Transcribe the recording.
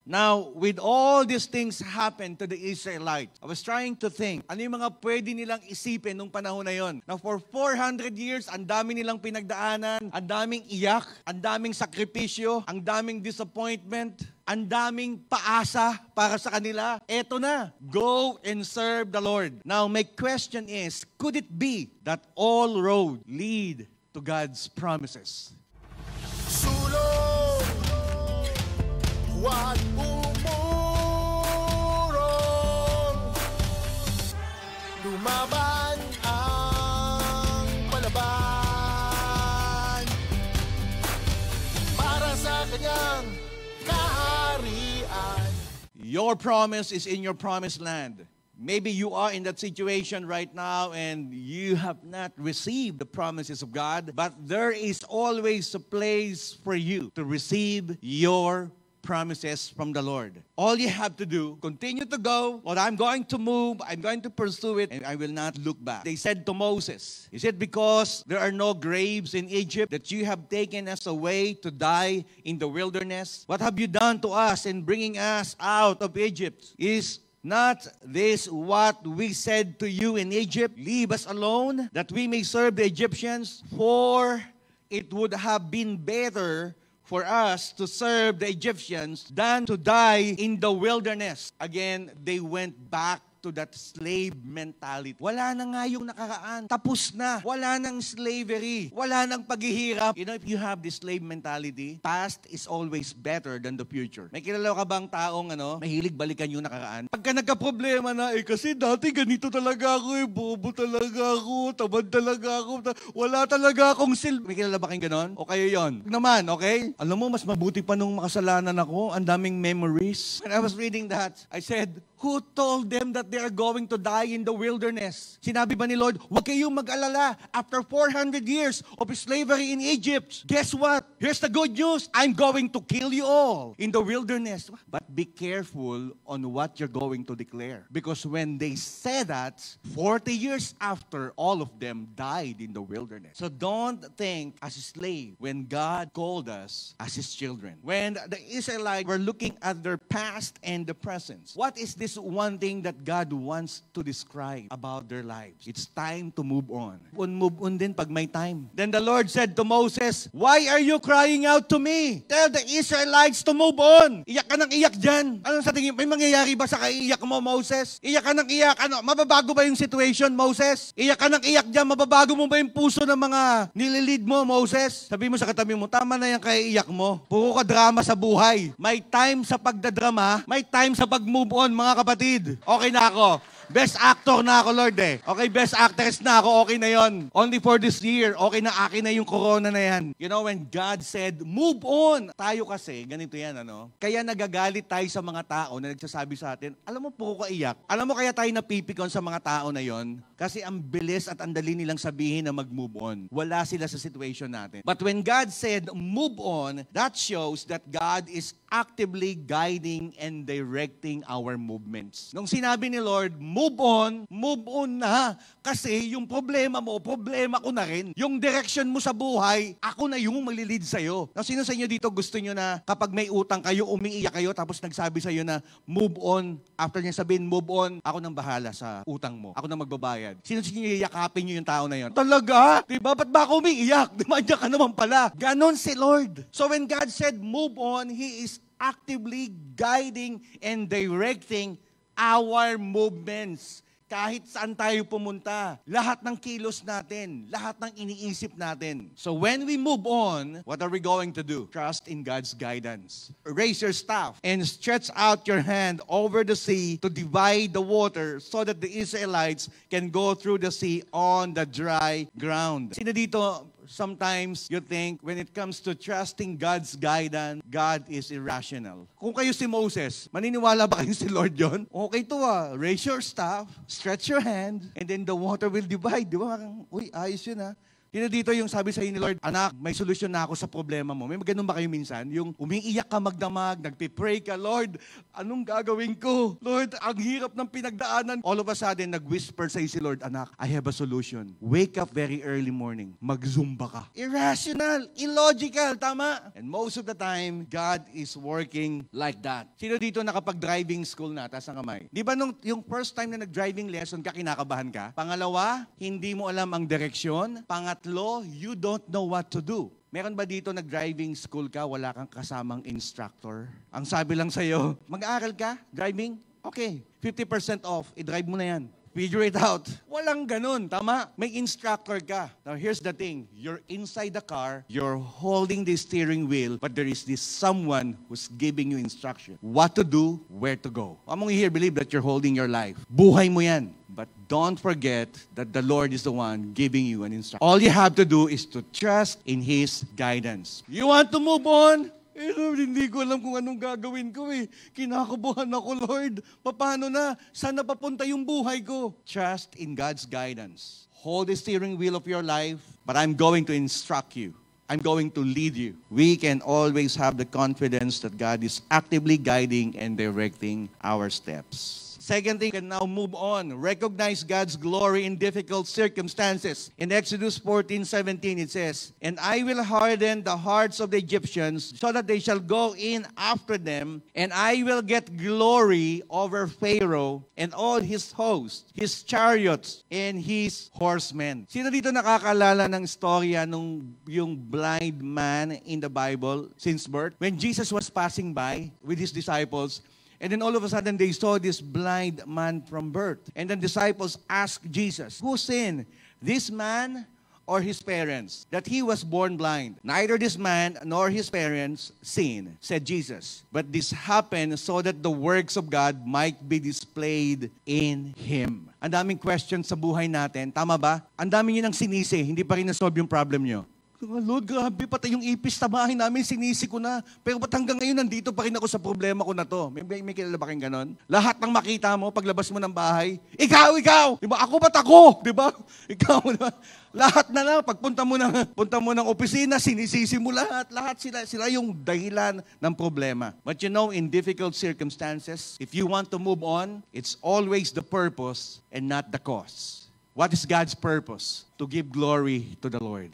Now, with all these things happened to the Israelites, I was trying to think, ano yung mga pwede nilang isipin nung panahon na yon? Now, for 400 years, ang dami nilang pinagdaanan, ang daming iyak, ang daming sakripisyo, ang daming disappointment, ang daming paasa para sa kanila. Eto na, go and serve the Lord. Now, my question is, could it be that all roads lead to God's promises? Sulong, huwag umurong, lumaban ang palaban para sa kanyang kaharian. Your promise is in your promised land. Maybe you are in that situation right now and you have not received the promises of God, but there is always a place for you to receive your promises from the Lord. All you have to do, continue to go. Lord, I'm going to move, I'm going to pursue it, and I will not look back. They said to Moses, is it because there are no graves in Egypt that you have taken us away to die in the wilderness? What have you done to us in bringing us out of Egypt? Is not this what we said to you in Egypt? Leave us alone, that we may serve the Egyptians, for it would have been better for us to serve the Egyptians than to die in the wilderness. Again, they went back to that slave mentality. Wala na nga yung nakaraan. Tapos na. Wala nang slavery. Wala nang paghihirap. You know, if you have this slave mentality, past is always better than the future. May kilala ka bang taong mahilig balikan yung nakaraan? Pagka nagka-problema na, kasi dati ganito talaga ako, bobo talaga ako, tamad talaga ako, wala talaga akong May kilala ba kayong ganon? O kayo yon? Naman, okay? Alam mo, mas mabuti pa nung makasalanan ako. Ang daming memories. When I was reading that, I said, who told them that they are going to die in the wilderness? Sinabi ba ni Lord, huwag kayong mag-alala. After 400 years of slavery in Egypt, guess what? Here's the good news. I'm going to kill you all in the wilderness. But be careful on what you're going to declare. Because when they said that, 40 years after, all of them died in the wilderness. So don't think as a slave when God called us as His children. When the Israelites were looking at their past and the present, what is this one thing that God wants to describe about their lives? It's time to move on. Move on din pag may time. Then the Lord said to Moses, why are you crying out to me? Tell the Israelites to move on. Iyak ka ng iyak dyan. Anong sa tingin? May mangyayari ba sa kaiiyak mo, Moses? Iyak ka ng iyak. Mababago ba yung situation, Moses? Iyak ka ng iyak dyan. Mababago mo ba yung puso ng mga nililid mo, Moses? Sabi mo sa katabi mo, tama na yung kaiiyak mo. Puro ka drama sa buhay. May time sa pagdadrama, may time sa pag-move on, mga kapatid. Okay na ako. Best actor na ako, Lord eh. Okay, best actress na ako, okay na yon. Only for this year, okay na akin na yung corona na yan. You know, when God said, move on. Tayo kasi, ganito yan, Kaya nagagalit tayo sa mga tao na nagsasabi sa atin, alam mo, puro ka iyak. Alam mo kaya tayo napipikon sa mga tao na yon? Kasi ang bilis at ang dali nilang sabihin na mag-move on. Wala sila sa situation natin. But when God said, move on, that shows that God is actively guiding and directing our movements. Nung sinabi ni Lord, move on na. Kasi yung problema mo, problema ko na rin. Yung direction mo sa buhay, ako na yung malilid sa'yo. Now, sino sa inyo dito gusto nyo na kapag may utang kayo, umiiyak kayo, tapos nagsabi sa'yo na move on. After niya sabihin, move on, ako nang bahala sa utang mo. Ako nang magbabayad. Sino sa inyo yakapin nyo yung tao na yun? Talaga? Diba? Ba't ba ako umiiyak? Diba? Diyan ka naman pala. Ganon si Lord. So when God said move on, He is actively guiding and directing our movements. Kahit saan tayo pumunta, lahat ng kilos natin, lahat ng iniisip natin. So when we move on, what are we going to do? Trust in God's guidance. Raise your staff and stretch out your hand over the sea to divide the water so that the Israelites can go through the sea on the dry ground. Sino dito, sometimes you think when it comes to trusting God's guidance, God is irrational. Kung kayo si Moses, maniniwala ba kayo si Lord yon? Okay to Raise your staff, stretch your hand, and then the water will divide. Di ba? Uy, ayos yun Sino dito yung sabi sa inyo ni Lord, anak, may solusyon na ako sa problema mo. May ganun ba kayo minsan? Yung umiiyak ka magdamag, nagpipray ka, Lord, anong gagawin ko? Lord, ang hirap ng pinagdaanan. All of a sudden, nag-whisper sa si Lord, anak, I have a solution. Wake up very early morning. Mag-zumba ka. Irrational, illogical, tama? And most of the time, God is working like that. Sino dito nakapag-driving school na? Taas ang kamay. Di ba yung first time na nag-driving lesson ka, kinakabahan ka? Pangalawa, hindi mo alam ang direksyon. Pangatlo, you don't know what to do. Meron ba dito nag-driving school ka, wala kang kasamang instructor? Ang sabi lang sa'yo, mag-aaral ka, driving? Okay, 50% off, i-drive mo na yan. Figure it out. Walang ganun, tama? May instructor ka. Now, here's the thing. You're inside the car, you're holding the steering wheel, but there is this someone who's giving you instruction. What to do, where to go. Among you here believe that you're holding your life. Buhay mo yan. But don't forget that the Lord is the one giving you an instruction. All you have to do is to trust in His guidance. You want to move on? Lord, hindi ko alam kung anong gagawin ko eh. Kinakabahan ako, Lord. Paano na? Saan na papunta yung buhay ko? Trust in God's guidance. Hold the steering wheel of your life, but I'm going to instruct you. I'm going to lead you. We can always have the confidence that God is actively guiding and directing our steps. Second thing, we can now move on. Recognize God's glory in difficult circumstances. In Exodus 14:17, it says, and I will harden the hearts of the Egyptians so that they shall go in after them, and I will get glory over Pharaoh and all his host, his chariots, and his horsemen. Sino dito nakakaalala ng storya nung yung blind man in the Bible since birth? When Jesus was passing by with his disciples, and then all of a sudden, they saw this blind man from birth. And the disciples asked Jesus, who sinned, this man or his parents, that he was born blind? Neither this man nor his parents sinned, said Jesus. But this happened so that the works of God might be displayed in him. Ang daming questions sa buhay natin. Tama ba? Ang daming yun ang sinisi. Hindi pa rin na-solve yung problem nyo. Lord, grabe, pati yung ipis sa bahay namin, sinisi ko na. Pero ba't hanggang ngayon, nandito pa rin ako sa problema ko na to? May kilala ba kayong ganon? Lahat ng makita mo, paglabas mo ng bahay, ikaw! Diba? Ako ba't ako? Diba? Ikaw, diba? Lahat na lang, pagpunta mo ng opisina, sinisisi mo lahat. Lahat sila yung dahilan ng problema. But you know, in difficult circumstances, if you want to move on, it's always the purpose and not the cause. What is God's purpose? To give glory to the Lord.